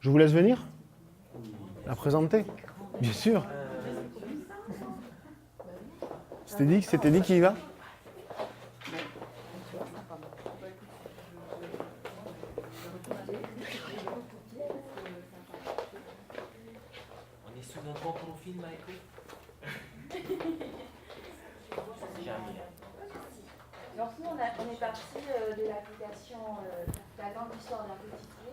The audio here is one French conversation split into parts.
Je vous laisse venir la présenter. Bien sûr. C'était dit qui y va? On est sous un contrôle film, Michael. Jamais. Donc nous, on est parti de l'application La grande histoire d'un petit pré,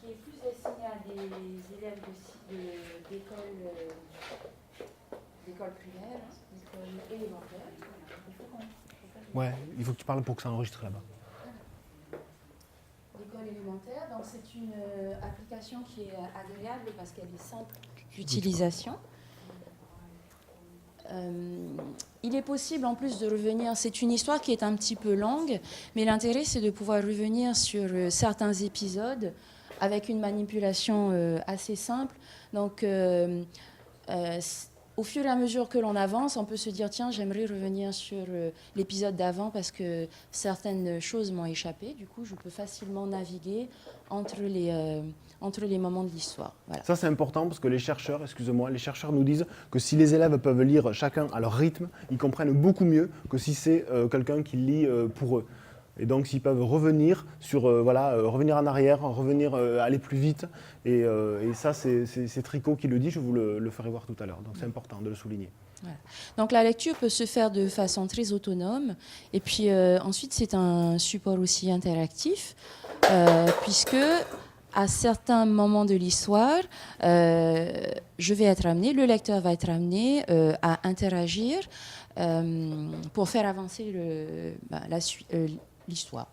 qui est plus destinée à des élèves d'école primaire, d'école élémentaire. Ouais, il faut que tu parles pour que ça enregistre là-bas. D'école élémentaire, donc c'est une application qui est agréable parce qu'elle est simple d'utilisation. Il est possible en plus de revenir, c'est une histoire qui est un petit peu longue, mais l'intérêt c'est de pouvoir revenir sur certains épisodes avec une manipulation assez simple. Donc au fur et à mesure que l'on avance, on peut se dire tiens, j'aimerais revenir sur l'épisode d'avant parce que certaines choses m'ont échappé. Du coup, je peux facilement naviguer entre les moments de l'histoire. Voilà. Ça, c'est important parce que les chercheurs nous disent que si les élèves peuvent lire chacun à leur rythme, ils comprennent beaucoup mieux que si c'est quelqu'un qui lit pour eux. Et donc, s'ils peuvent revenir sur, revenir en arrière, aller plus vite. Et ça, c'est Tricot qui le dit, je vous le ferai voir tout à l'heure. Donc, c'est important de le souligner. Voilà. Donc la lecture peut se faire de façon très autonome. Et puis ensuite, c'est un support aussi interactif, puisque à certains moments de l'histoire, le lecteur va être amené à interagir pour faire avancer l'histoire.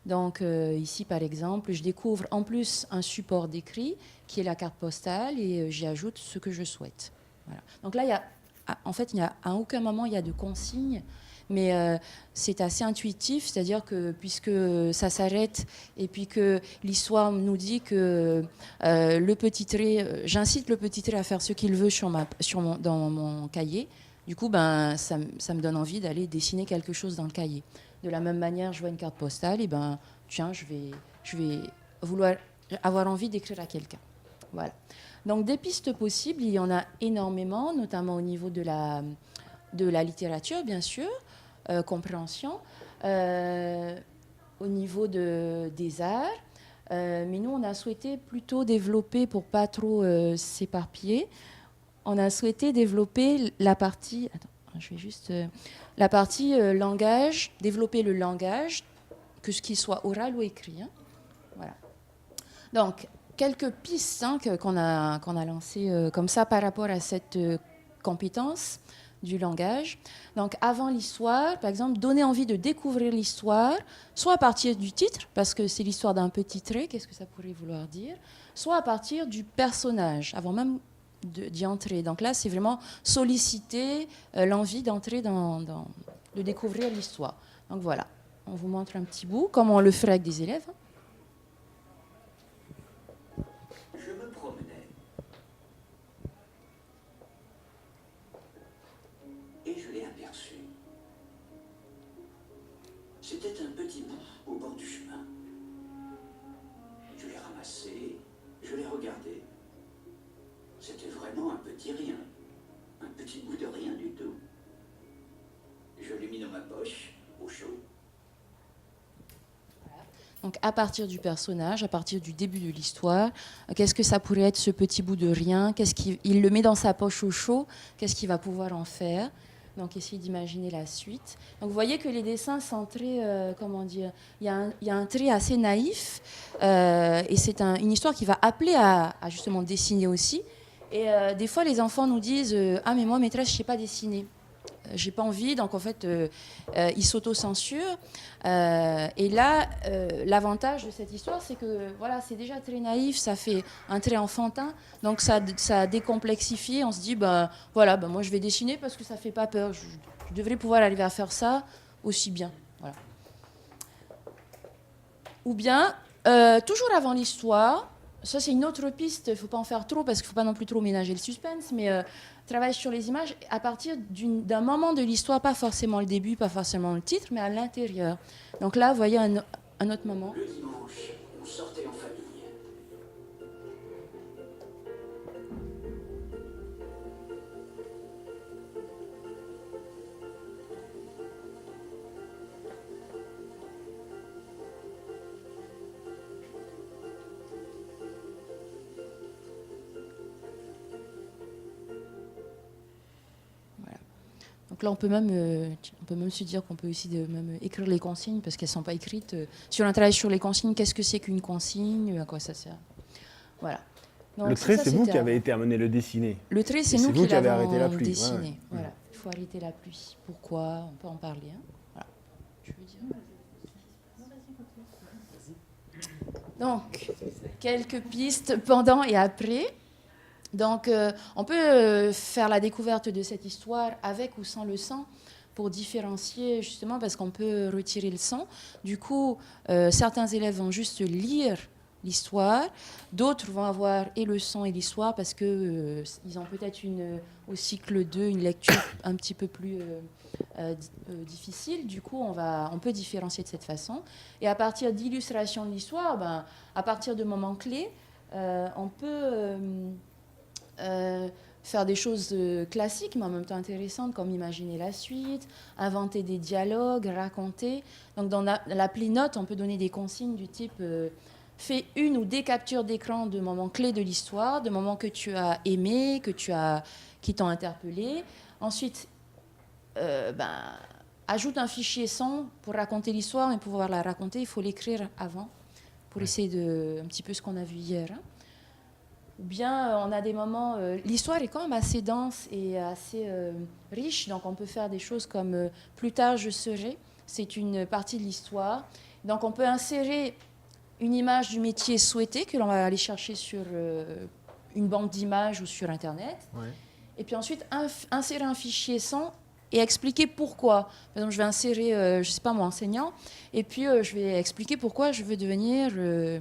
Donc ici, par exemple, je découvre en plus un support d'écrit qui est la carte postale et j'y ajoute ce que je souhaite. Voilà. Donc là, à aucun moment il y a de consigne, mais c'est assez intuitif, c'est-à-dire que puisque ça s'arrête et puis que l'histoire nous dit que le petit trait, j'incite le petit trait à faire ce qu'il veut dans mon cahier, du coup ça me donne envie d'aller dessiner quelque chose dans le cahier. De la même manière, je vois une carte postale, et tiens, je vais vouloir avoir envie d'écrire à quelqu'un. Voilà. Donc des pistes possibles, il y en a énormément, notamment au niveau de la littérature, bien sûr, compréhension, au niveau des arts. Mais nous, on a souhaité plutôt développer, pour pas trop s'éparpiller, on a souhaité développer la partie... Attends, je vais juste... la partie langage, développer le langage, que ce qu'il soit oral ou écrit. Hein. Voilà. Donc, quelques pistes qu'on a lancées comme ça par rapport à cette compétence du langage. Donc, avant l'histoire, par exemple, donner envie de découvrir l'histoire, soit à partir du titre, parce que c'est l'histoire d'un petit trait, qu'est-ce que ça pourrait vouloir dire, soit à partir du personnage, avant même d'y entrer. Donc là, c'est vraiment solliciter l'envie d'entrer de découvrir l'histoire. Donc voilà, on vous montre un petit bout, comme on le ferait avec des élèves. Je me promenais et je l'ai aperçu. C'était un petit bout au bord du chemin. Je l'ai ramassé, je l'ai regardé. C'était vraiment un petit rien, un petit bout de rien du tout. Je l'ai mis dans ma poche, au chaud. Donc à partir du personnage, à partir du début de l'histoire, qu'est-ce que ça pourrait être ce petit bout de rien? Il le met dans sa poche au chaud, qu'est-ce qu'il va pouvoir en faire? Donc essayez d'imaginer la suite. Donc vous voyez que les dessins sont très, il y a un trait assez naïf et c'est une histoire qui va appeler à justement dessiner aussi. Et des fois les enfants nous disent ah mais moi maîtresse je sais pas dessiner. J'ai pas envie, donc en fait, ils s'auto-censurent. Et là, l'avantage de cette histoire, c'est que voilà, c'est déjà très naïf, ça fait un trait enfantin, donc ça a décomplexifié. On se dit, moi je vais dessiner parce que ça fait pas peur. Je devrais pouvoir arriver à faire ça aussi bien. Voilà. Ou bien, toujours avant l'histoire, ça c'est une autre piste, il ne faut pas en faire trop parce qu'il ne faut pas non plus trop ménager le suspense, mais travaille sur les images à partir d'un moment de l'histoire, pas forcément le début, pas forcément le titre, mais à l'intérieur. Donc là, vous voyez un autre moment. Le dimanche, on sortait en famille. Donc là, on peut même se dire qu'on peut aussi même écrire les consignes parce qu'elles ne sont pas écrites. Sur un travail sur les consignes, qu'est-ce que c'est qu'une consigne, à quoi ça sert. Voilà. Donc, le trait, ça, c'est vous c'était qui avez avant. été amené le dessiner. Le trait, c'est Et nous c'est qui vous qui avez l'avons arrêté la pluie, dessiné. ouais, ouais. Voilà. Il faut arrêter la pluie. Pourquoi? On peut en parler. Hein. Voilà. Je veux dire. Donc, quelques pistes pendant et après. Donc, on peut faire la découverte de cette histoire avec ou sans le son pour différencier, justement, parce qu'on peut retirer le son. Du coup, certains élèves vont juste lire l'histoire, d'autres vont avoir et le son et l'histoire parce que ils ont peut-être au cycle 2 une lecture un petit peu plus difficile. Du coup, on peut différencier de cette façon. Et à partir d'illustration de l'histoire, à partir de moments clés, on peut faire des choses classiques, mais en même temps intéressantes, comme imaginer la suite, inventer des dialogues, raconter. Donc, dans l'appli Note, on peut donner des consignes du type fais une ou des captures d'écran de moments clés de l'histoire, de moments que tu as aimés, qui t'ont interpellé. Ensuite, ajoute un fichier son pour raconter l'histoire, mais pour pouvoir la raconter, il faut l'écrire avant, pour essayer un petit peu ce qu'on a vu hier. Hein. Ou bien on a des moments... l'histoire est quand même assez dense et assez riche, donc on peut faire des choses comme plus tard je serai, c'est une partie de l'histoire. Donc on peut insérer une image du métier souhaité que l'on va aller chercher sur une banque d'images ou sur Internet. Ouais. Et puis ensuite insérer un fichier son et expliquer pourquoi. Par exemple, je vais insérer, je ne sais pas moi, enseignant, et puis je vais expliquer pourquoi je veux devenir... je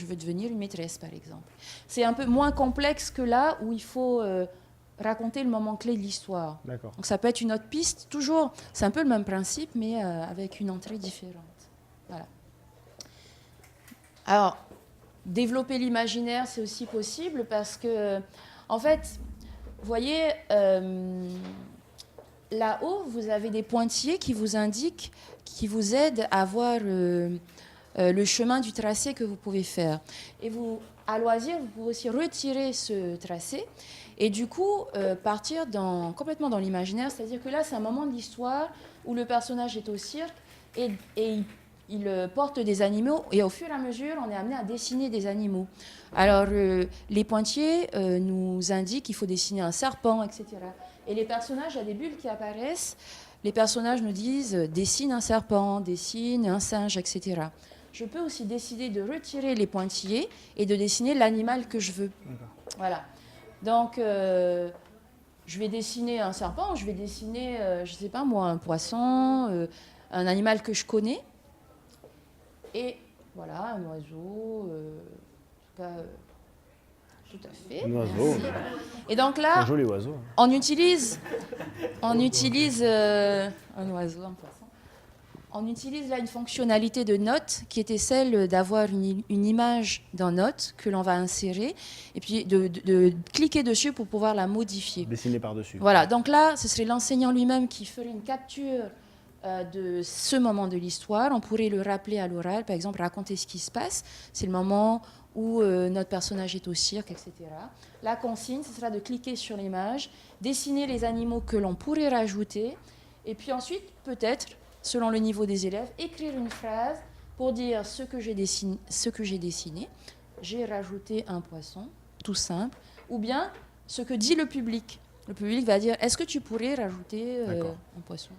veux devenir une maîtresse, par exemple. C'est un peu moins complexe que là où il faut raconter le moment clé de l'histoire. D'accord. Donc ça peut être une autre piste, toujours, c'est un peu le même principe, mais avec une entrée différente. Voilà. Alors, développer l'imaginaire, c'est aussi possible parce que, en fait, vous voyez, là-haut, vous avez des pointillés qui vous indiquent, qui vous aident à voir... le chemin du tracé que vous pouvez faire. Et vous, à loisir, vous pouvez aussi retirer ce tracé et du coup partir complètement dans l'imaginaire. C'est-à-dire que là, c'est un moment de l'histoire où le personnage est au cirque et il porte des animaux et au fur et à mesure, on est amené à dessiner des animaux. Alors, les pointillés nous indiquent qu'il faut dessiner un serpent, etc. Et les personnages, il y a des bulles qui apparaissent. Les personnages nous disent dessine un serpent, dessine un singe, etc. Je peux aussi décider de retirer les pointillés et de dessiner l'animal que je veux. Voilà. Donc, je vais dessiner un serpent, je vais dessiner, je ne sais pas moi, un poisson, un animal que je connais. Et voilà, un oiseau, en tout cas, tout à fait. Un oiseau. Et donc là, un joli oiseau. on utilise un oiseau, un poisson. On utilise là une fonctionnalité de note qui était celle d'avoir une image d'un note que l'on va insérer et puis de cliquer dessus pour pouvoir la modifier. Dessiner par-dessus. Voilà, donc là, ce serait l'enseignant lui-même qui ferait une capture de ce moment de l'histoire. On pourrait le rappeler à l'oral, par exemple, raconter ce qui se passe. C'est le moment où notre personnage est au cirque, etc. La consigne, ce sera de cliquer sur l'image, dessiner les animaux que l'on pourrait rajouter et puis ensuite, peut-être, selon le niveau des élèves, écrire une phrase pour dire ce que j'ai dessiné. J'ai rajouté un poisson, tout simple. Ou bien ce que dit le public. Le public va dire, est-ce que tu pourrais rajouter un poisson ?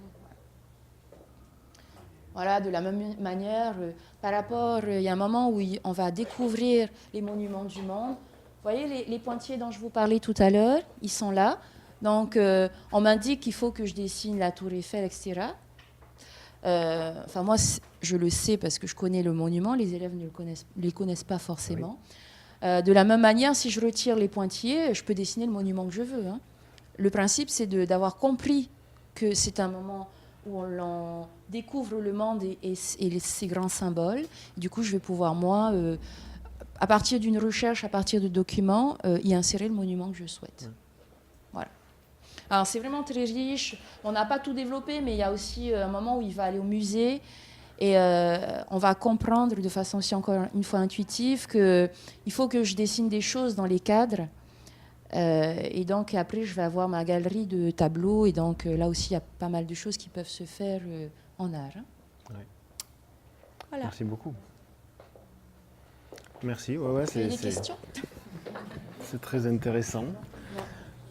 Voilà, de la même manière, par rapport, il y a un moment où on va découvrir les monuments du monde. Vous voyez les pointillés dont je vous parlais tout à l'heure, ils sont là. Donc, on m'indique qu'il faut que je dessine la tour Eiffel, etc. Moi, je le sais parce que je connais le monument, les élèves ne les connaissent pas forcément. Oui. De la même manière, si je retire les pointillés, je peux dessiner le monument que je veux. Hein. Le principe, c'est d'avoir compris que c'est un moment où on découvre le monde et ses grands symboles. Du coup, je vais pouvoir, moi, à partir d'une recherche, à partir de documents, y insérer le monument que je souhaite. Oui. Voilà. Alors, c'est vraiment très riche. On n'a pas tout développé, mais il y a aussi un moment où il va aller au musée et on va comprendre de façon aussi encore une fois intuitive qu'il faut que je dessine des choses dans les cadres Et donc après, je vais avoir ma galerie de tableaux. Et donc là aussi, il y a pas mal de choses qui peuvent se faire en art. Hein. Ouais. Voilà. Merci beaucoup. Merci. Ouais, Vous avez des questions? c'est très intéressant.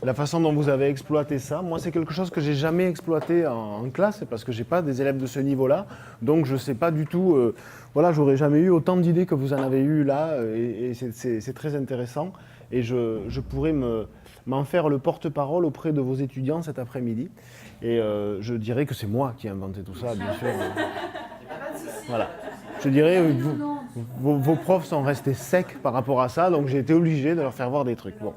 La façon dont vous avez exploité ça, moi c'est quelque chose que j'ai jamais exploité en classe parce que j'ai pas des élèves de ce niveau-là, donc je sais pas du tout. Voilà, j'aurais jamais eu autant d'idées que vous en avez eu là, et c'est très intéressant. Et je pourrais m'en faire le porte-parole auprès de vos étudiants cet après-midi. Et je dirais que c'est moi qui ai inventé tout ça, bien sûr. Voilà. Je dirais vos profs sont restés secs par rapport à ça, donc j'ai été obligé de leur faire voir des trucs. Bon.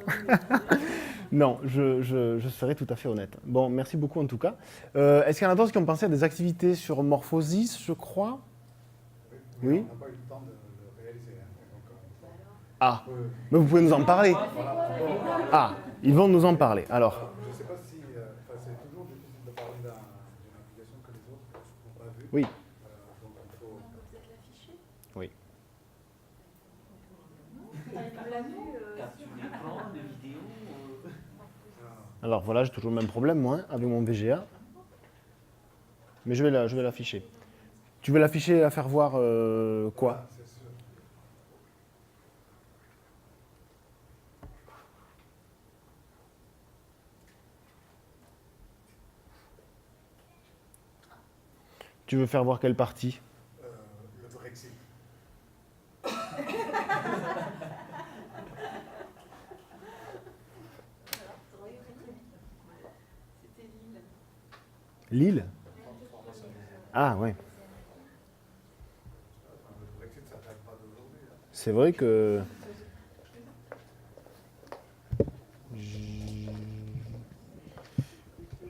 Non, je serai tout à fait honnête. Bon, merci beaucoup en tout cas. Est-ce qu'il y en a d'autres qui ont pensé à des activités sur Morphosis, je crois? Oui. On n'a pas eu le temps de le réaliser. Ah, mais vous pouvez nous en parler. Ah, ils vont nous en parler. Alors, Je ne sais pas si c'est toujours difficile de parler d'une application que les autres n'ont pas vue. oui. Donc il faut. Oui. Capture d'écran, de vidéo. Alors voilà, j'ai toujours le même problème, moi, hein, avec mon VGA. Mais je vais l'afficher. Tu veux l'afficher et la faire voir quoi? C'est sûr. Tu veux faire voir quelle partie? Le Brexit. Lille? Ah ouais. Le Brexit, ça ne date pas d'aujourd'hui. C'est vrai que...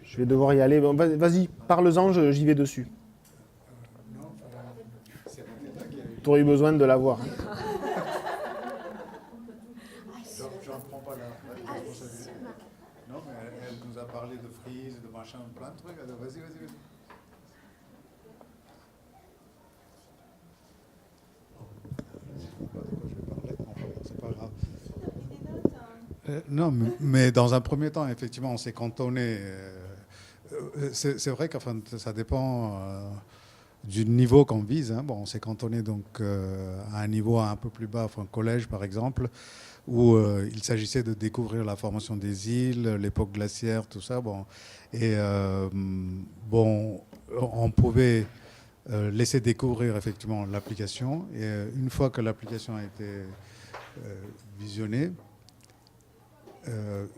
Je vais devoir y aller. Bon, vas-y, parle-en, j'y vais dessus. Non, c'est Mathilda qui a eu. Tu aurais eu besoin de l'avoir. Hein. Je ne prends pas la responsabilité. Non, mais elle nous a parlé de freeze, de machin, plein de trucs. Alors vas-y. Je ne sais pas de quoi je vais parler. Enfin, c'est pas grave. Non, mais dans un premier temps, effectivement, on s'est cantonné. C'est vrai qu'enfin, ça dépend du niveau qu'on vise. Hein. Bon, on s'est cantonné donc à un niveau un peu plus bas, enfin collège par exemple, où il s'agissait de découvrir la formation des îles, l'époque glaciaire, tout ça. Bon, et bon, on pouvait laisser découvrir effectivement l'application. Et une fois que l'application a été visionnée,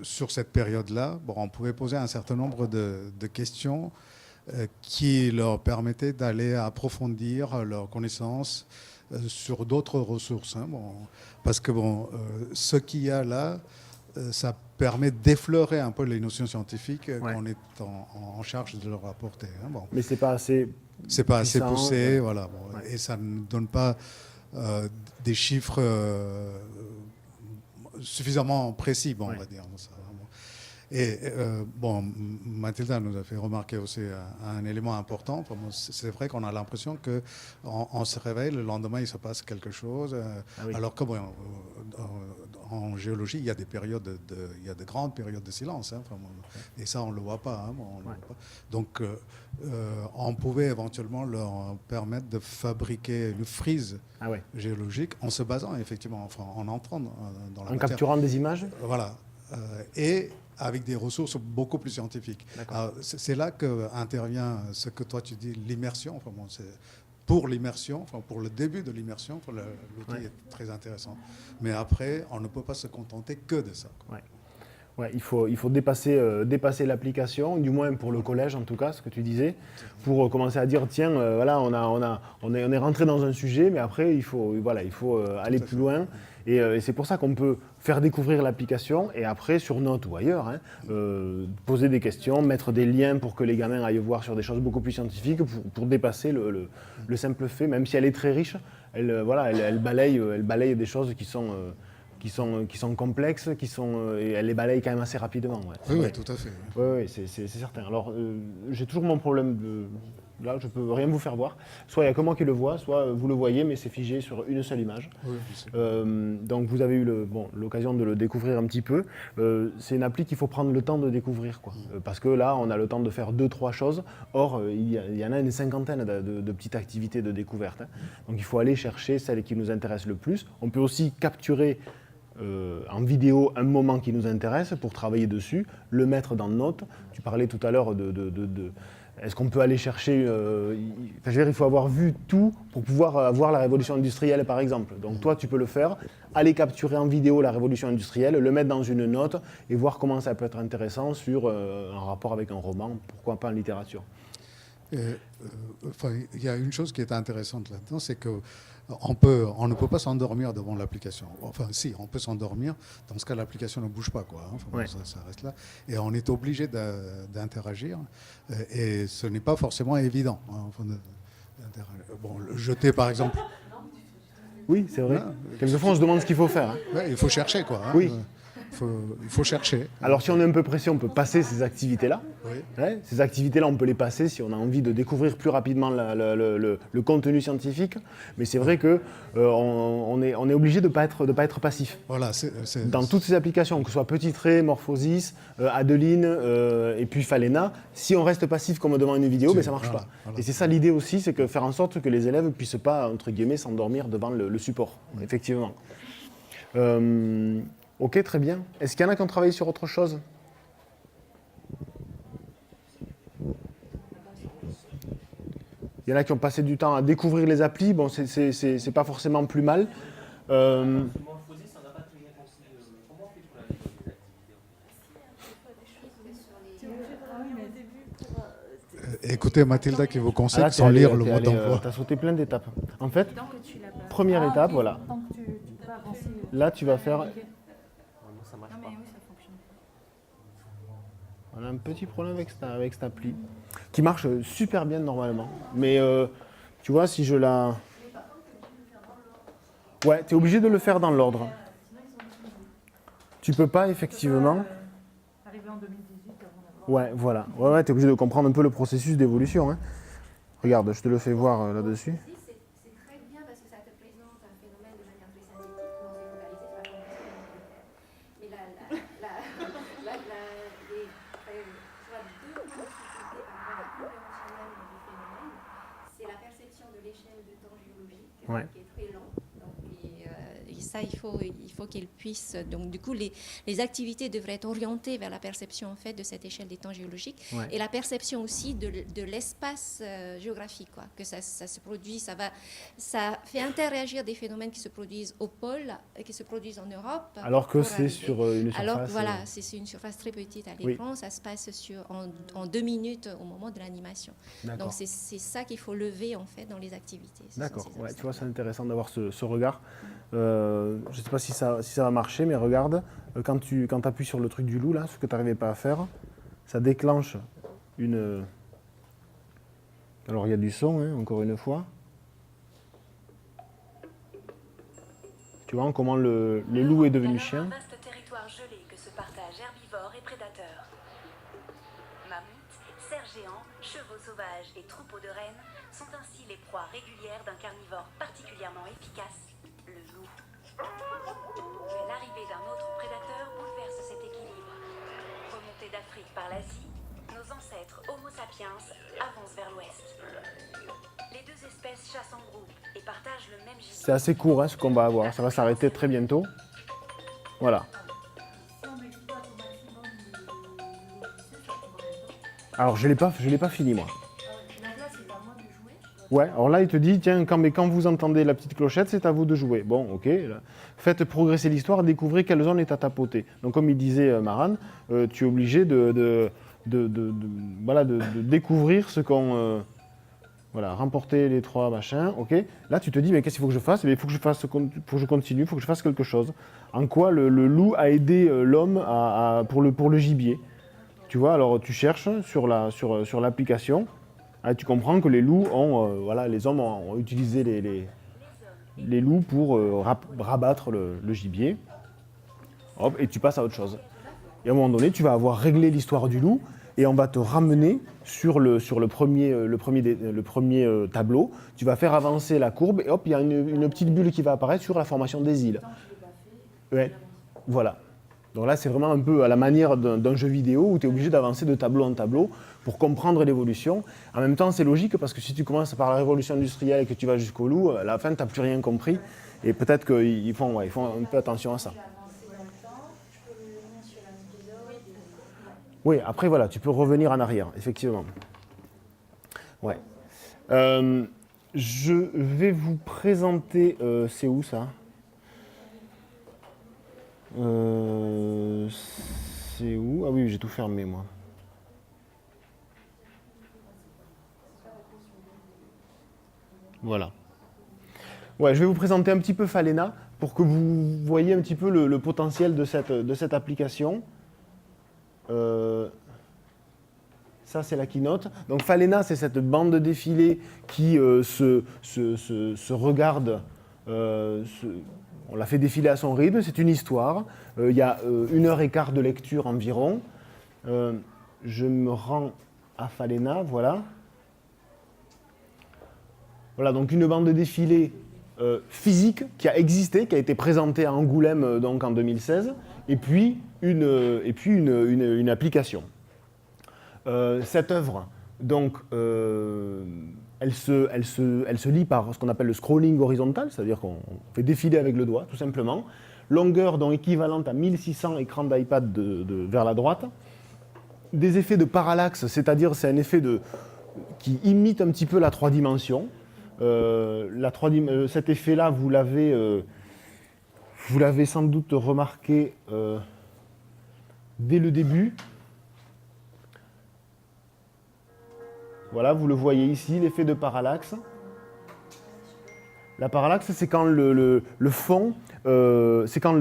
sur cette période-là, bon, on pouvait poser un certain nombre de questions qui leur permettaient d'aller approfondir leurs connaissances sur d'autres ressources. Hein, bon, parce que bon, ce qu'il y a là, ça permet d'effleurer un peu les notions scientifiques qu'on est en charge de leur apporter. Hein, bon. Mais c'est pas assez... C'est pas assez puissant, poussé, ouais. voilà. Bon, Ouais. et ça ne donne pas des chiffres suffisamment précis, bon, on va dire. Ça, bon. Et bon, Mathilda nous a fait remarquer aussi un élément important. Enfin, bon, c'est vrai qu'on a l'impression que on se réveille, le lendemain il se passe quelque chose. oui. Alors que bon, en géologie, il y a des périodes, il y a de grandes périodes de silence. Hein, enfin, bon, et ça, on le voit pas. Hein, bon, on le voit pas. Donc, on pouvait éventuellement leur permettre de fabriquer une frise Ah ouais. géologique en se basant effectivement, enfin, en entrant dans la En matière. capturant des images? Voilà. Et avec des ressources beaucoup plus scientifiques. Alors, c'est là qu'intervient ce que toi tu dis, l'immersion. Enfin, bon, pour l'immersion, enfin, pour le début de l'immersion, l'outil est très intéressant. Mais après, on ne peut pas se contenter que de ça. Quoi. Ouais. Ouais, il faut dépasser l'application, du moins pour le collège en tout cas, ce que tu disais, pour commencer à dire tiens, voilà, on est rentré dans un sujet, mais après il faut aller plus loin. Et c'est pour ça qu'on peut faire découvrir l'application et après sur Note ou ailleurs, hein, poser des questions, mettre des liens pour que les gamins aillent voir sur des choses beaucoup plus scientifiques pour dépasser le simple fait, même si elle est très riche, elle balaye des choses qui sont complexes, et elle les balaye quand même assez rapidement. Ouais. Oui, tout à fait. Oui, c'est certain. Alors, j'ai toujours mon problème Là, je ne peux rien vous faire voir. Soit il n'y a que moi qui le vois, soit vous le voyez, mais c'est figé sur une seule image. Oui, c'est- Donc vous avez eu l'occasion de le découvrir un petit peu. C'est une appli qu'il faut prendre le temps de découvrir, quoi. Parce que là, on a le temps de faire 2-3 choses. Or, il y en a une cinquantaine de petites activités de découverte, hein. Donc il faut aller chercher celles qui nous intéressent le plus. On peut aussi capturer en vidéo un moment qui nous intéresse pour travailler dessus, le mettre dans Notes. Tu parlais tout à l'heure est-ce qu'on peut aller chercher enfin, je veux dire, il faut avoir vu tout pour pouvoir voir la révolution industrielle, par exemple. Donc toi, tu peux le faire, aller capturer en vidéo la révolution industrielle, le mettre dans une note et voir comment ça peut être intéressant sur un rapport avec un roman, pourquoi pas en littérature. Enfin, il y a une chose qui est intéressante là-dedans, c'est que on ne peut pas s'endormir devant l'application. Enfin, si, on peut s'endormir. Dans ce cas, l'application ne bouge pas, quoi, hein. Enfin, bon, Ouais. ça reste là. Et on est obligé d'interagir. Et ce n'est pas forcément évident, hein, enfin, d'interagir. Bon, le jeter, par exemple, Oui, c'est vrai. Ah, Quelquefois, on se demande ce qu'il faut faire, hein. ouais, il faut chercher, quoi, hein. Oui. Il faut chercher. Alors si on est un peu pressé, on peut passer ces activités-là. Oui. Ouais, ces activités-là, on peut les passer si on a envie de découvrir plus rapidement le contenu scientifique. Mais c'est vrai qu'on on est obligé de ne pas être passif. Voilà, Dans toutes ces applications, que ce soit Petit Trait, Morphosis, Adeline et puis Falena, si on reste passif comme devant une vidéo, C'est- ben, ça ne marche voilà, pas. voilà. Et c'est ça l'idée aussi, c'est que faire en sorte que les élèves ne puissent pas, entre guillemets, s'endormir devant le support, effectivement. Ok, très bien. Est-ce qu'il y en a qui ont travaillé sur autre chose ? Il y en a qui ont passé du temps à découvrir les applis. Bon, c'est pas forcément plus mal. Morphosis, on n'a pas très bien compris. Comment on fait pour la découvrir des activités? Écoutez Mathilda qui vous Ah, conseille là, sans lire le mot d'emploi. Tu as sauté plein d'étapes. En fait, Tant que tu l'as pas. première étape, ok. voilà. Tant que tu peux avancer. Là, tu vas faire. Ok. Non, ça marche Non, pas. mais oui, ça fonctionne. On a un petit problème avec cette appli qui marche super bien normalement. Mais tu vois, si je la. Ouais, tu es obligé de le faire dans l'ordre. Tu peux pas effectivement. Arrivé en 2018, avant d'avoir. Ouais, voilà. Ouais, tu es obligé de comprendre un peu le processus d'évolution, hein. Regarde, je te le fais voir là-dessus. C'est très bien parce que ça te présente un phénomène de manière très synthétique, non défocalisée sur la compréhension. Mais les, soit deux difficultés par rapport à la compréhension même du phénomène, c'est la perception de l'échelle de temps géologique Ouais. qui est très lent. Et ça, il faut qu'il puisse. Donc, du coup, les activités devraient être orientées vers la perception en fait de cette échelle des temps géologiques Ouais. et la perception aussi de l'espace géographique, quoi. Que ça se produit, ça fait interagir des phénomènes qui se produisent au pôle, qui se produisent en Europe. Alors que pour c'est arriver. sur une surface. Alors voilà, c'est une surface très petite à l'écran, ça se passe en 2 minutes au moment de l'animation. D'accord. Donc c'est ça qu'il faut lever en fait dans les activités. Ce sont D'accord, ces ouais, tu obstacles. vois, c'est intéressant d'avoir ce regard. Je ne sais pas si ça va marcher, mais regarde, quand tu appuies sur le truc du loup, là, ce que tu n'arrivais pas à faire, ça déclenche une... Alors il y a du son, hein, encore une fois. Tu vois comment le loup est devenu chien. Un vaste territoire gelé que se partagent herbivores et prédateurs. Mammouths, cerfs géants, chevaux sauvages et troupeaux de rennes sont ainsi les proies régulières d'un carnivore particulièrement efficace, le loup. Mais l'arrivée d'un autre prédateur bouleverse cet équilibre. Remontés d'Afrique par l'Asie, nos ancêtres Homo sapiens avancent vers l'ouest. Les deux espèces chassent en groupe et partagent le même gibier. C'est assez court, hein, ce qu'on va avoir. Ça va s'arrêter très bientôt. Voilà. Si on exploite au maximum le logiciel, ça prend combien de temps? Alors je l'ai pas fini, moi. Donc là, c'est à moi de jouer. Ouais, alors là, il te dit, tiens, quand vous entendez la petite clochette, c'est à vous de jouer. Bon, ok. Là. Faites progresser l'histoire, découvrez quelle zone est à tapoter. Donc, comme il disait Maran, tu es obligé de découvrir ce qu'on... voilà, remporter les 3 machins, ok. Là, tu te dis, mais qu'est-ce qu'il faut que je fasse? Il faut que je continue, il faut que je fasse quelque chose. En quoi le loup a aidé l'homme pour le gibier? Tu vois, alors tu cherches sur l'application. Ah, tu comprends que les loups ont, les hommes ont utilisé les loups pour rabattre le gibier. Hop, et tu passes à autre chose. Et à un moment donné, tu vas avoir réglé l'histoire du loup, et on va te ramener sur le premier tableau. Tu vas faire avancer la courbe et hop, il y a une petite bulle qui va apparaître sur la formation des îles. Ouais, voilà. Donc là, c'est vraiment un peu à la manière d'un jeu vidéo où tu es obligé d'avancer de tableau en tableau pour comprendre l'évolution. En même temps, c'est logique parce que si tu commences par la révolution industrielle et que tu vas jusqu'au loup, à la fin, tu n'as plus rien compris. Et peut-être qu'ils font un peu attention à ça. Oui, après, voilà, tu peux revenir en arrière, effectivement. Ouais. Je vais vous présenter... c'est où, ça ? C'est où ? Ah oui, j'ai tout fermé, moi. Voilà. Ouais, je vais vous présenter un petit peu Falena pour que vous voyez un petit peu le potentiel de cette application. Ça, c'est la keynote. Donc, Falena, c'est cette bande de défilé qui se regarde. On l'a fait défiler à son rythme, c'est une histoire. Il y a 1h15 de lecture environ. Je me rends à Falena, voilà. Voilà, donc une bande de défilé physique qui a existé, qui a été présentée à Angoulême donc en 2016, et puis une application. Cette œuvre, donc, elle se lit par ce qu'on appelle le scrolling horizontal, c'est-à-dire qu'on fait défiler avec le doigt, tout simplement. Longueur donc équivalente à 1600 écrans d'iPad vers la droite. Des effets de parallaxe, c'est-à-dire c'est un effet qui imite un petit peu la 3 dimensions. Cet effet-là, vous l'avez sans doute remarqué dès le début. Voilà, vous le voyez ici, l'effet de parallaxe. La parallaxe, c'est quand le fond, c'est quand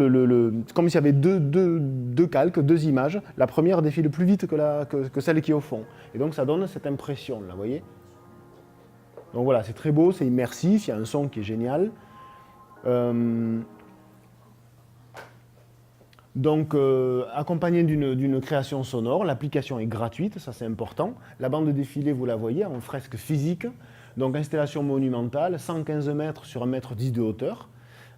comme s'il y avait deux calques, deux images. La première défile plus vite que celle qui est au fond. Et donc ça donne cette impression-là, vous voyez ? Donc voilà, c'est très beau, c'est immersif, il y a un son qui est génial. Donc, accompagné d'une création sonore, l'application est gratuite, ça c'est important. La bande de défilé, vous la voyez, en fresque physique. Donc, installation monumentale, 115 mètres sur 1,10 m de hauteur.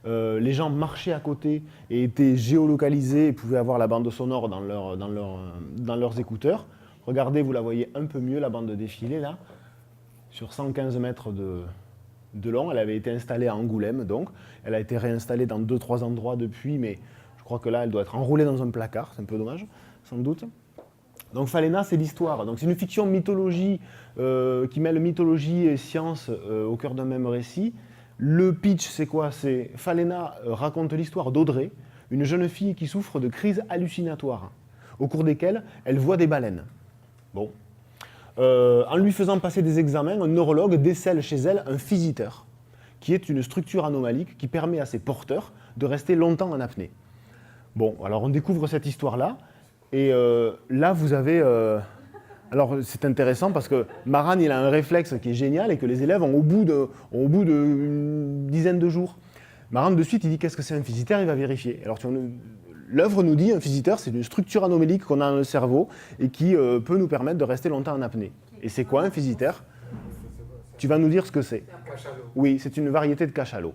Les gens marchaient à côté et étaient géolocalisés et pouvaient avoir la bande sonore dans leurs écouteurs. Regardez, vous la voyez un peu mieux, la bande de défilé, là, sur 115 mètres de long. Elle avait été installée à Angoulême, donc. Elle a été réinstallée dans 2-3 endroits depuis, mais je crois que là, elle doit être enroulée dans un placard. C'est un peu dommage, sans doute. Donc, Falena, c'est l'histoire. Donc, c'est une fiction mythologie qui mêle mythologie et science au cœur d'un même récit. Le pitch, c'est quoi ? C'est Falena raconte l'histoire d'Audrey, une jeune fille qui souffre de crises hallucinatoires, au cours desquelles elle voit des baleines. Bon. En lui faisant passer des examens, un neurologue décèle chez elle un physiteur, qui est une structure anomalique qui permet à ses porteurs de rester longtemps en apnée. Bon, alors on découvre cette histoire-là, et là vous avez... alors c'est intéressant parce que Maran, il a un réflexe qui est génial et que les élèves ont au bout d'une dizaine de jours. Maran, de suite, il dit qu'est-ce que c'est un physiteur, il va vérifier. Alors l'œuvre nous dit un physiteur, c'est une structure anomalique qu'on a dans le cerveau et qui peut nous permettre de rester longtemps en apnée. Et c'est quoi un physiteur ? Tu vas nous dire ce que c'est. Oui, c'est une variété de cachalot.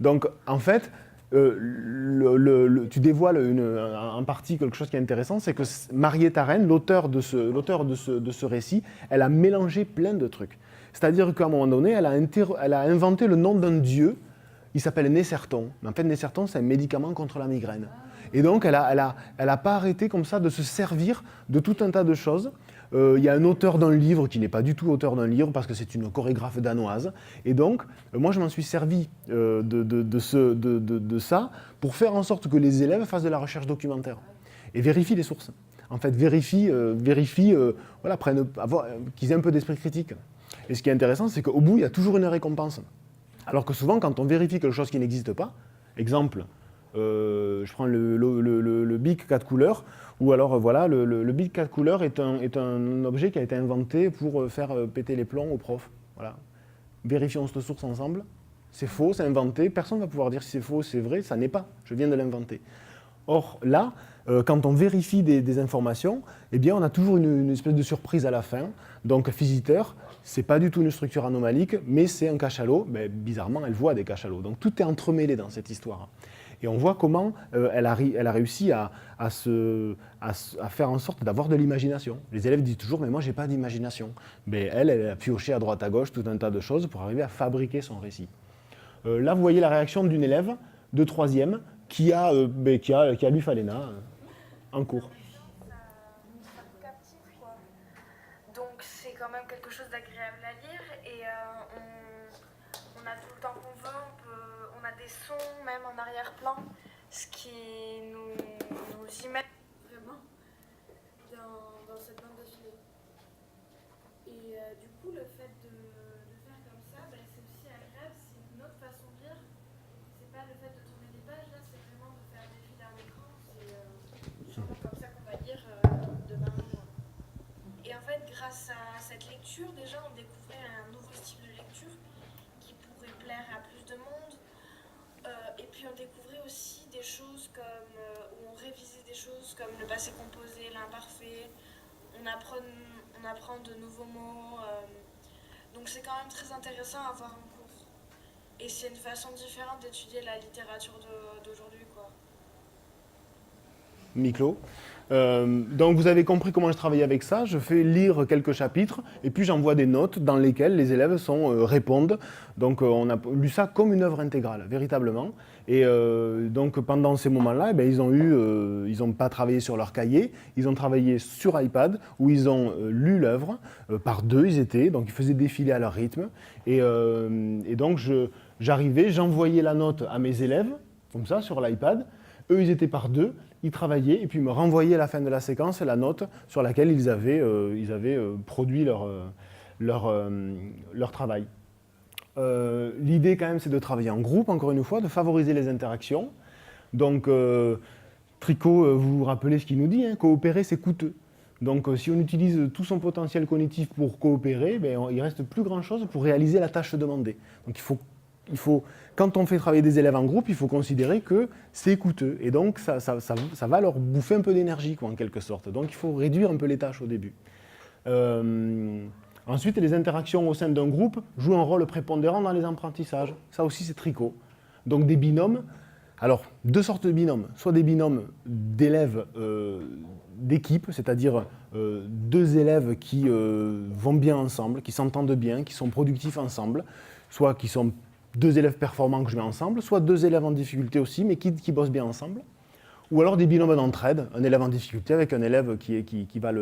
Donc en fait, tu dévoiles en partie quelque chose qui est intéressant, c'est que Marietta Rennes, l'auteur de ce récit, elle a mélangé plein de trucs. C'est-à-dire qu'à un moment donné, elle a inventé le nom d'un dieu, il s'appelle Nécerton. Mais en fait, Nécerton, c'est un médicament contre la migraine. Et donc, elle a pas arrêté comme ça de se servir de tout un tas de choses. Il y a un auteur d'un livre qui n'est pas du tout auteur d'un livre parce que c'est une chorégraphe danoise. Et donc, moi, je m'en suis servi de ça pour faire en sorte que les élèves fassent de la recherche documentaire et vérifient les sources. En fait, vérifient voilà, qu'ils aient un peu d'esprit critique. Et ce qui est intéressant, c'est qu'au bout, il y a toujours une récompense. Alors que souvent, quand on vérifie quelque chose qui n'existe pas, exemple, je prends le BIC 4 couleurs, ou alors voilà, le BIC 4 couleurs est un objet qui a été inventé pour faire péter les plombs aux profs. Voilà. Vérifions cette source ensemble. C'est faux, c'est inventé. Personne ne va pouvoir dire si c'est faux ou c'est vrai. Ça n'est pas. Je viens de l'inventer. Or là, quand on vérifie des informations, eh bien, on a toujours une espèce de surprise à la fin. Donc Physiteur, ce n'est pas du tout une structure anomalique, mais c'est un cachalot. Ben, bizarrement, elle voit des cachalots. Donc tout est entremêlé dans cette histoire. Et on voit comment elle a réussi à faire en sorte d'avoir de l'imagination. Les élèves disent toujours, mais moi, je n'ai pas d'imagination. Mais elle a pioché à droite à gauche tout un tas de choses pour arriver à fabriquer son récit. Là, vous voyez la réaction d'une élève de 3e qui a lu Falena en cours. Ça captive, quoi. Donc c'est quand même quelque chose d'agréable à lire et on a tout le temps qu'on veut, on a des sons même en arrière-plan, ce qui nous y met vraiment dans cette bande dessinée. Et du coup le fait de faire comme ça, ben, c'est aussi agréable, c'est une autre façon de lire. C'est pas le fait de tourner des pages, là c'est vraiment de faire défiler un écran, c'est vraiment comme ça qu'on va lire de main en main. Et en fait, grâce à cette lecture, déjà, on découvrait un nouveau style de lecture qui pourrait plaire à plus de monde. Et puis, on découvrait aussi des choses comme, où on révisait des choses comme le passé composé, l'imparfait. On apprend de nouveaux mots. Donc, c'est quand même très intéressant à voir en cours. Et c'est une façon différente d'étudier la littérature d'aujourd'hui, quoi. Miclo. Donc vous avez compris comment je travaille avec ça. Je fais lire quelques chapitres et puis j'envoie des notes dans lesquelles les élèves répondent. Donc on a lu ça comme une œuvre intégrale, véritablement. Et donc pendant ces moments-là, eh bien, ils n'ont pas travaillé sur leur cahier, ils ont travaillé sur iPad où ils ont lu l'œuvre. Par deux ils étaient, donc ils faisaient défiler à leur rythme. Et donc j'envoyais la note à mes élèves, comme ça, sur l'iPad. Eux, ils étaient par deux. Ils travaillaient et puis me renvoyaient à la fin de la séquence la note sur laquelle ils avaient produit leur travail. L'idée quand même c'est de travailler en groupe, encore une fois, de favoriser les interactions. Donc Tricot, vous vous rappelez ce qu'il nous dit, hein, coopérer c'est coûteux. Donc si on utilise tout son potentiel cognitif pour coopérer, ben, il ne reste plus grand chose pour réaliser la tâche demandée. Donc il faut, quand on fait travailler des élèves en groupe, il faut considérer que c'est coûteux. Et donc, ça va leur bouffer un peu d'énergie, en quelque sorte. Donc, il faut réduire un peu les tâches au début. Ensuite, les interactions au sein d'un groupe jouent un rôle prépondérant dans les apprentissages. Ça aussi, c'est Tricot. Donc, des binômes. Alors, deux sortes de binômes. Soit des binômes d'élèves d'équipe, c'est-à-dire deux élèves qui vont bien ensemble, qui s'entendent bien, qui sont productifs ensemble, soit qui sont deux élèves performants que je mets ensemble, soit deux élèves en difficulté aussi, mais qui bossent bien ensemble. Ou alors des binômes d'entraide, un élève en difficulté avec un élève qui va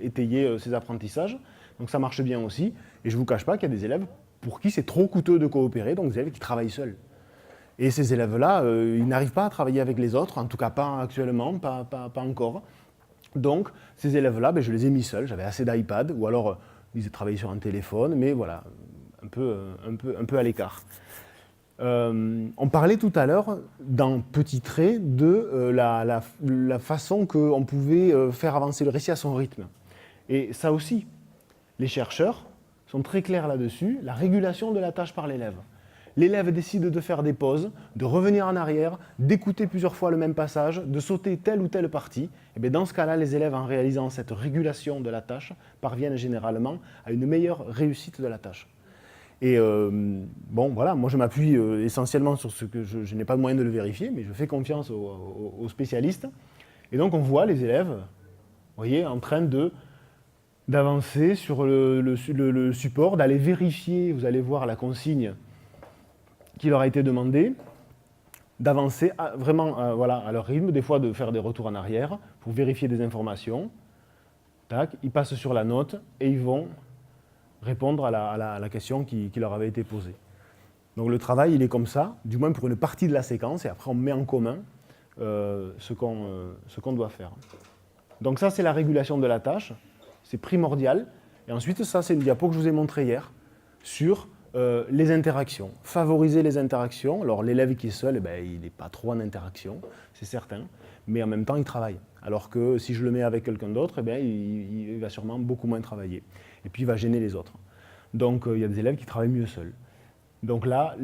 étayer ses apprentissages. Donc ça marche bien aussi. Et je ne vous cache pas qu'il y a des élèves pour qui c'est trop coûteux de coopérer, donc des élèves qui travaillent seuls. Et ces élèves-là, ils n'arrivent pas à travailler avec les autres, en tout cas pas actuellement, pas encore. Donc ces élèves-là, je les ai mis seuls, j'avais assez d'iPad, ou alors ils travaillaient sur un téléphone, mais voilà, un peu à l'écart. On parlait tout à l'heure, dans petits traits, de la façon qu'on pouvait faire avancer le récit à son rythme. Et ça aussi, les chercheurs sont très clairs là-dessus, la régulation de la tâche par l'élève. L'élève décide de faire des pauses, de revenir en arrière, d'écouter plusieurs fois le même passage, de sauter telle ou telle partie. Et bien dans ce cas-là, les élèves, en réalisant cette régulation de la tâche, parviennent généralement à une meilleure réussite de la tâche. Et bon, voilà, moi je m'appuie essentiellement sur ce que je n'ai pas de moyen de le vérifier, mais je fais confiance aux spécialistes. Et donc on voit les élèves, vous voyez, en train d'avancer sur le support, d'aller vérifier, vous allez voir la consigne qui leur a été demandée, d'avancer vraiment voilà, à leur rythme, des fois de faire des retours en arrière pour vérifier des informations. Tac, ils passent sur la note et ils vont répondre à la question qui leur avait été posée. Donc le travail, il est comme ça, du moins pour une partie de la séquence, et après on met en commun ce qu'on doit faire. Donc ça, c'est la régulation de la tâche, c'est primordial. Et ensuite, ça, c'est une diapo que je vous ai montrée hier sur les interactions. Favoriser les interactions. Alors l'élève qui est seul, il n'est pas trop en interaction, c'est certain, mais en même temps, il travaille. Alors que si je le mets avec quelqu'un d'autre, il va sûrement beaucoup moins travailler. Et puis, il va gêner les autres. Donc, il y a des élèves qui travaillent mieux seuls. Donc là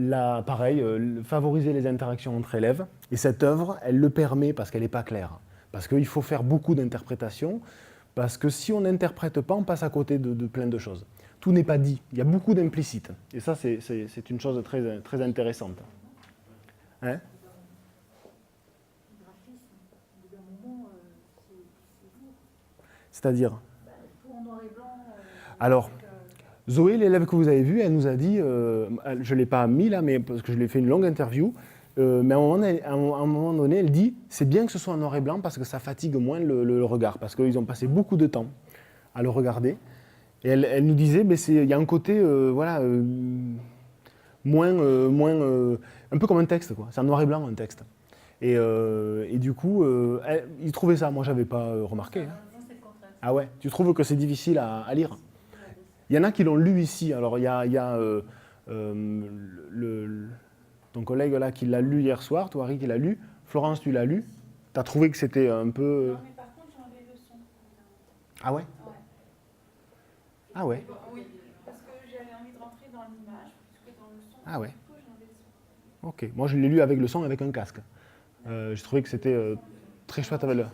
pareil, favoriser les interactions entre élèves. Et cette œuvre, elle le permet parce qu'elle n'est pas claire. Parce qu'il faut faire beaucoup d'interprétations. Parce que si on n'interprète pas, on passe à côté de plein de choses. Tout n'est pas dit. Il y a beaucoup d'implicites. Et ça, c'est une chose très, très intéressante. Hein? C'est-à-dire? Alors, Zoé, l'élève que vous avez vu, elle nous a dit, je ne l'ai pas mis là, mais parce que je lui ai fait une longue interview, mais à un moment donné, elle dit, c'est bien que ce soit en noir et blanc parce que ça fatigue moins le regard, parce qu'ils ont passé beaucoup de temps à le regarder. Et elle nous disait, il y a un côté, un peu comme un texte, quoi. C'est en noir et blanc, un texte. Et du coup, il trouvait ça, moi je n'avais pas remarqué. Hein. Ah ouais, tu trouves que c'est difficile à lire? Il y en a qui l'ont lu ici. Alors il y a ton collègue là qui l'a lu hier soir, toi Harry qui l'a lu. Florence, tu l'as lu. Tu as trouvé que c'était un peu... Non, mais par contre, j'ai enlevé le son. Ah ouais? Ah ouais? Oui, parce que j'avais envie de rentrer dans l'image, puisque dans le son, Ah ouais. du coup, j'ai enlevé le son. Ok, moi je l'ai lu avec le son, avec un casque. J'ai trouvé que c'était très chouette avec le...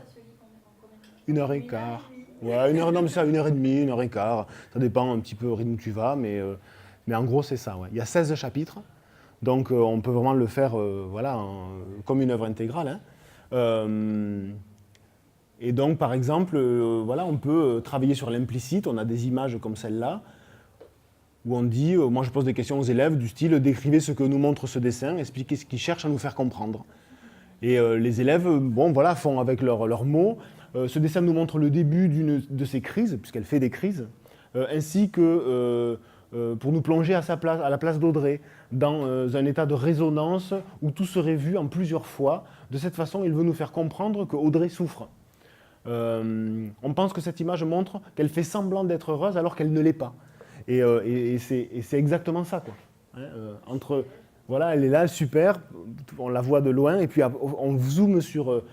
1h15. Ouais, non, mais ça, 1h30, 1h15. Ça dépend un petit peu au rythme où tu vas, mais en gros, c'est ça. Ouais. Il y a 16 chapitres, donc on peut vraiment le faire comme une œuvre intégrale. Hein. Et donc, par exemple, on peut travailler sur l'implicite. On a des images comme celle-là, où on dit, moi je pose des questions aux élèves du style, décrivez ce que nous montre ce dessin, expliquez ce qu'il cherche à nous faire comprendre. Et les élèves font avec leurs mots. Ce dessin nous montre le début de ces crises, puisqu'elle fait des crises, ainsi que pour nous plonger à la place d'Audrey, dans un état de résonance où tout serait vu en plusieurs fois. De cette façon, il veut nous faire comprendre qu'Audrey souffre. On pense que cette image montre qu'elle fait semblant d'être heureuse alors qu'elle ne l'est pas. Et c'est exactement ça, quoi. Hein, voilà, elle est là, super, on la voit de loin, et puis on zoome sur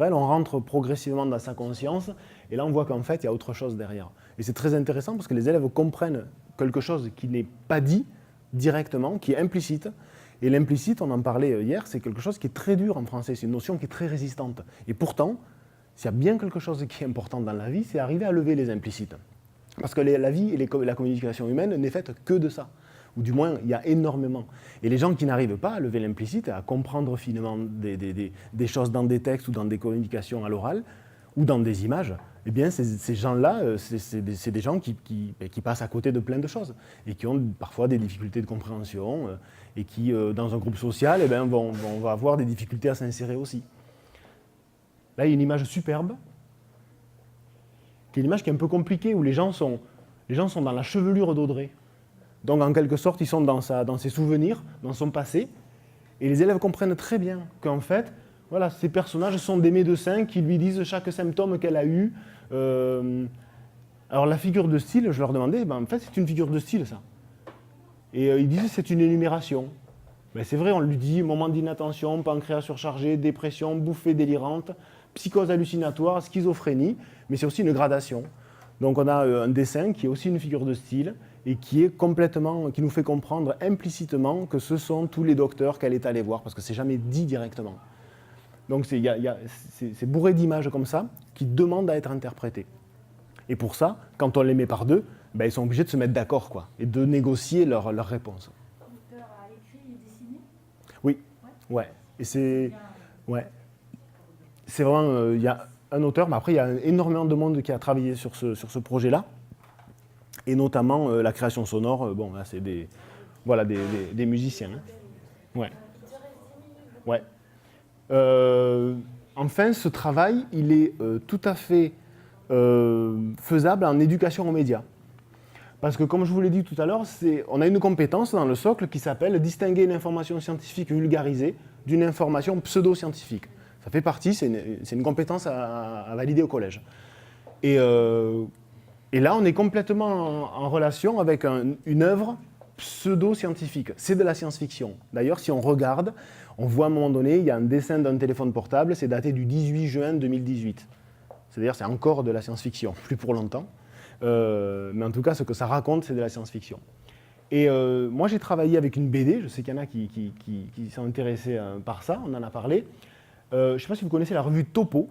elle, on rentre progressivement dans sa conscience, et là on voit qu'en fait il y a autre chose derrière. Et c'est très intéressant parce que les élèves comprennent quelque chose qui n'est pas dit directement, qui est implicite. Et l'implicite, on en parlait hier, c'est quelque chose qui est très dur en français, c'est une notion qui est très résistante. Et pourtant, s'il y a bien quelque chose qui est important dans la vie, c'est arriver à lever les implicites. Parce que la vie et la communication humaine n'est faite que de ça. Ou du moins, il y a énormément. Et les gens qui n'arrivent pas à lever l'implicite, à comprendre finement des choses dans des textes ou dans des communications à l'oral, ou dans des images, eh bien, ces gens-là, c'est des gens qui passent à côté de plein de choses, et qui ont parfois des difficultés de compréhension, et qui, dans un groupe social, vont avoir des difficultés à s'insérer aussi. Là, il y a une image superbe, qui est une image qui est un peu compliquée, où les gens sont dans la chevelure d'Audrey. Donc, en quelque sorte, ils sont dans ses souvenirs, dans son passé. Et les élèves comprennent très bien qu'en fait, voilà, ces personnages sont des médecins qui lui disent chaque symptôme qu'elle a eu. Alors, la figure de style, je leur demandais, en fait, c'est une figure de style, ça. Et ils disaient c'est une énumération. C'est vrai, on lui dit moment d'inattention, pancréas surchargé, dépression, bouffée délirante, psychose hallucinatoire, schizophrénie, mais c'est aussi une gradation. Donc, on a un dessin qui est aussi une figure de style, et qui nous fait comprendre implicitement que ce sont tous les docteurs qu'elle est allée voir, parce que c'est jamais dit directement. Donc c'est bourré d'images comme ça, qui demandent à être interprétées. Et pour ça, quand on les met par deux, ils sont obligés de se mettre d'accord, quoi, et de négocier leur réponse. L'auteur a écrit et dessiné? Oui, ouais. Et c'est vraiment, il y a un auteur, mais après il y a énormément de monde qui a travaillé sur ce projet-là. Et notamment la création sonore, là c'est des musiciens. Hein. Ouais. Enfin, ce travail, il est tout à fait faisable en éducation aux médias. Parce que comme je vous l'ai dit tout à l'heure, on a une compétence dans le socle qui s'appelle distinguer une information scientifique vulgarisée d'une information pseudo-scientifique. Ça fait partie, c'est une compétence à valider au collège. Et là, on est complètement en relation avec une œuvre pseudo-scientifique. C'est de la science-fiction. D'ailleurs, si on regarde, on voit à un moment donné, il y a un dessin d'un téléphone portable, c'est daté du 18 juin 2018. C'est-à-dire, c'est encore de la science-fiction, plus pour longtemps. Mais en tout cas, ce que ça raconte, c'est de la science-fiction. Et moi, j'ai travaillé avec une BD, je sais qu'il y en a qui sont intéressés par ça, on en a parlé. Je ne sais pas si vous connaissez la revue Topo.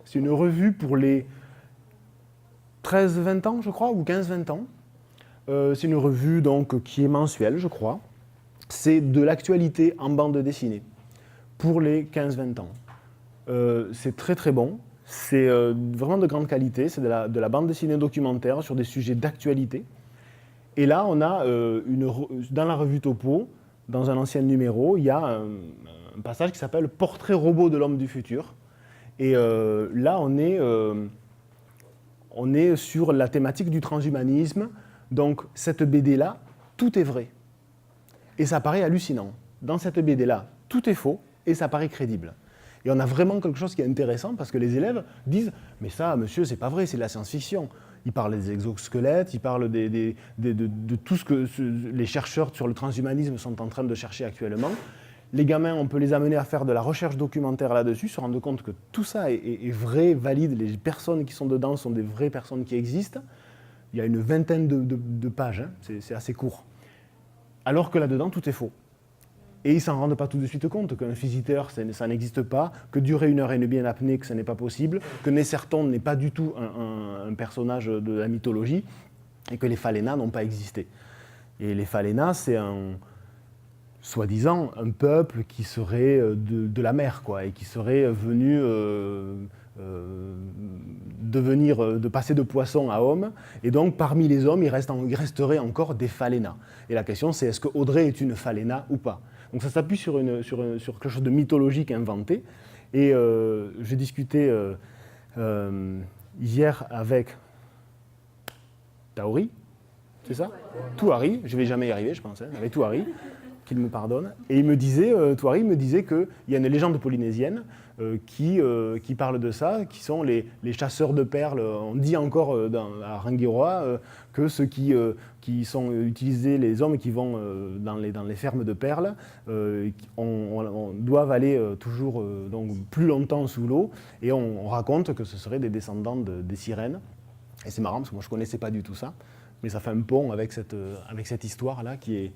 C'est une revue pour les 13-20 ans, je crois, ou 15-20 ans. C'est une revue donc, qui est mensuelle, je crois. C'est de l'actualité en bande dessinée pour les 15-20 ans. C'est très très bon. C'est vraiment de grande qualité. C'est de la bande dessinée documentaire sur des sujets d'actualité. Et là, on a dans la revue Topo, dans un ancien numéro, il y a un passage qui s'appelle « Portrait robot de l'homme du futur ». Et là, on est sur la thématique du transhumanisme. Donc, cette BD-là, tout est vrai. Et ça paraît hallucinant. Dans cette BD-là, tout est faux et ça paraît crédible. Et on a vraiment quelque chose qui est intéressant parce que les élèves disent « Mais ça, monsieur, c'est pas vrai, c'est de la science-fiction ». Ils parlent des exosquelettes, ils parlent de tout ce que les chercheurs sur le transhumanisme sont en train de chercher actuellement. Les gamins, on peut les amener à faire de la recherche documentaire là-dessus, se rendre compte que tout ça est vrai, valide, les personnes qui sont dedans sont des vraies personnes qui existent. Il y a une vingtaine de pages, hein, c'est assez court. Alors que là-dedans, tout est faux. Et ils ne s'en rendent pas tout de suite compte qu'un physiteur, ça n'existe pas, que durer 1h30 en apnée, que ce n'est pas possible, que Nesserton n'est pas du tout un personnage de la mythologie, et que les phalénas n'ont pas existé. Et les phalénas, c'est soi-disant un peuple qui serait de la mer, quoi, et qui serait venu de passer de poisson à homme, et donc parmi les hommes, il resterait encore des phalénas. Et la question, c'est est-ce que Audrey est une phaléna ou pas? Donc ça s'appuie sur quelque chose de mythologique inventé. Et j'ai discuté hier avec Taori, c'est ça? Touari, je ne vais jamais y arriver, je pense, hein, avec Touari, qu'il me pardonne. Et Touari me disait qu'il y a une légende polynésienne qui parle de ça, qui sont les chasseurs de perles. On dit encore à Rangiroa que ceux qui sont utilisés, les hommes qui vont dans les fermes de perles, on doivent aller toujours donc plus longtemps sous l'eau, et on raconte que ce seraient des descendants des sirènes. Et c'est marrant parce que moi je ne connaissais pas du tout ça, mais ça fait un pont avec cette histoire-là qui est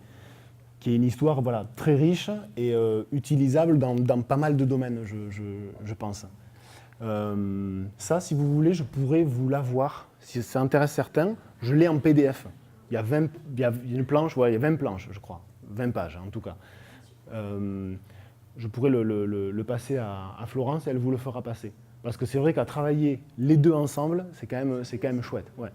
une histoire voilà, très riche et utilisable dans pas mal de domaines, je pense. Ça, si vous voulez, je pourrais vous l'avoir. Si ça intéresse certains, je l'ai en PDF. Il y a 20 planches, je crois. 20 pages, en tout cas. Je pourrais le passer à Florence et elle vous le fera passer. Parce que c'est vrai qu'à travailler les deux ensemble, c'est quand même chouette. Ouais.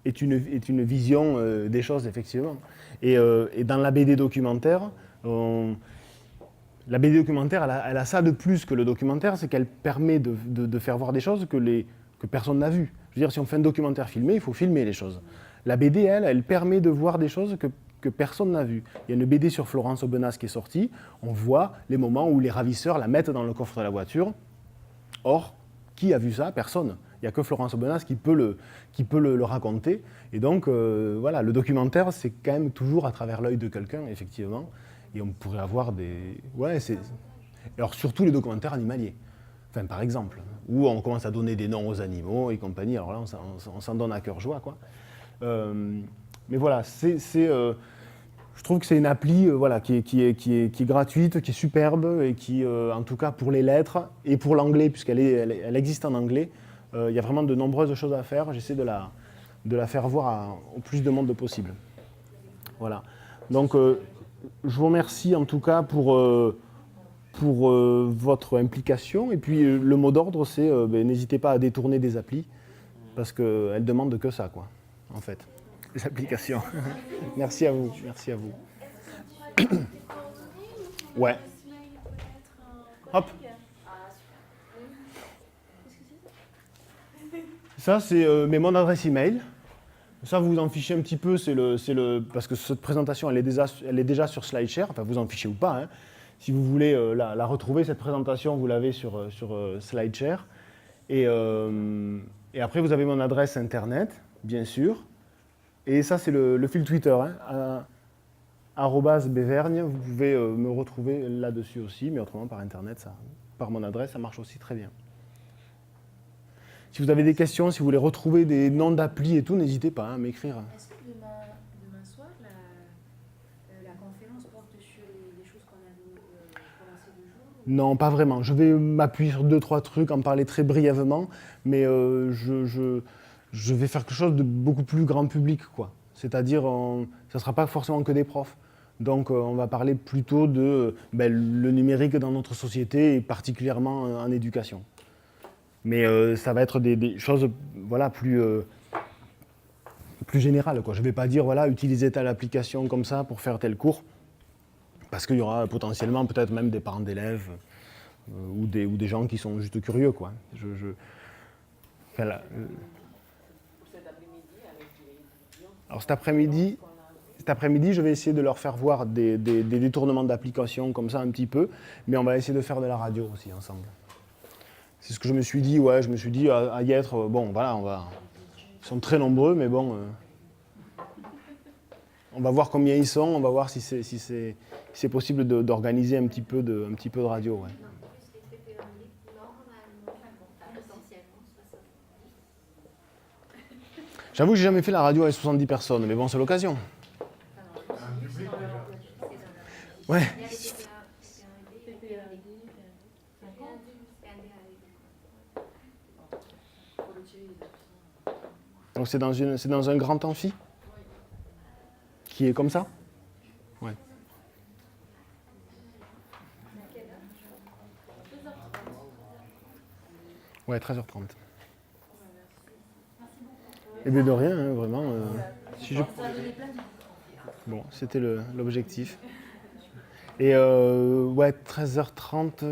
Est une vision des choses, effectivement. Et dans la BD documentaire, la BD documentaire, elle a ça de plus que le documentaire, c'est qu'elle permet de faire voir des choses que personne n'a vues. Je veux dire, si on fait un documentaire filmé, il faut filmer les choses. La BD, elle permet de voir des choses que personne n'a vues. Il y a une BD sur Florence Aubenas qui est sortie, on voit les moments où les ravisseurs la mettent dans le coffre de la voiture. Or, qui a vu ça? Personne. Il n'y a que Florence Aubenas qui peut le raconter. Et donc, voilà, le documentaire, c'est quand même toujours à travers l'œil de quelqu'un, effectivement. Et on pourrait avoir des... Ouais, c'est... Alors, surtout les documentaires animaliers. Enfin, par exemple, où on commence à donner des noms aux animaux et compagnie. Alors là, on s'en donne à cœur joie, quoi. Mais voilà, je trouve que c'est une appli voilà, qui est gratuite, qui est superbe et qui, en tout cas pour les lettres et pour l'anglais, puisqu'elle existe en anglais, il y a vraiment de nombreuses choses à faire. J'essaie de la faire voir au plus de monde possible. Voilà. Donc, je vous remercie en tout cas pour votre implication. Et puis, le mot d'ordre, c'est n'hésitez pas à détourner des applis, parce qu'elles ne demandent que ça, quoi, en fait. Les applications. Merci à vous. Merci à vous. Ouais. Hop. Ça, c'est mon adresse email. Ça, vous en fichez un petit peu, parce que cette présentation, elle est déjà sur SlideShare. Enfin, vous en fichez ou pas. Hein. Si vous voulez la retrouver, cette présentation, vous l'avez sur SlideShare. Et après, vous avez mon adresse Internet, bien sûr. Et ça, c'est le fil Twitter. Hein. @bevergne. Vous pouvez me retrouver là-dessus aussi, mais autrement par internet, par mon adresse, ça marche aussi très bien. Si vous avez des questions, si vous voulez retrouver des noms d'applis et tout, n'hésitez pas à m'écrire. Est-ce que demain soir, la conférence porte sur les choses qu'on a commencé le jour? Non, pas vraiment. Je vais m'appuyer sur 2-3 trucs, en parler très brièvement, mais je vais faire quelque chose de beaucoup plus grand public, quoi. C'est-à-dire, ça ne sera pas forcément que des profs. Donc, on va parler plutôt de le numérique dans notre société, et particulièrement en éducation. Mais ça va être des choses voilà, plus générales, quoi. Je ne vais pas dire, voilà, utilisez telle application comme ça pour faire tel cours, parce qu'il y aura potentiellement peut-être même des parents d'élèves ou des gens qui sont juste curieux, quoi. Voilà. Alors cet après-midi, je vais essayer de leur faire voir des détournements d'applications comme ça un petit peu, mais on va essayer de faire de la radio aussi ensemble. C'est ce que je me suis dit, ouais, je me suis dit à y être, bon voilà, ils sont très nombreux, mais bon, on va voir combien ils sont, on va voir si c'est possible d'organiser un petit peu de radio, ouais. J'avoue que j'ai jamais fait la radio avec 70 personnes, mais bon, c'est l'occasion. Ouais. Donc c'est dans un grand amphi qui est comme ça? Ouais. Ouais, 13h30. Eh bien de rien, hein, vraiment. Bon, c'était l'objectif. Et ouais, 13h30.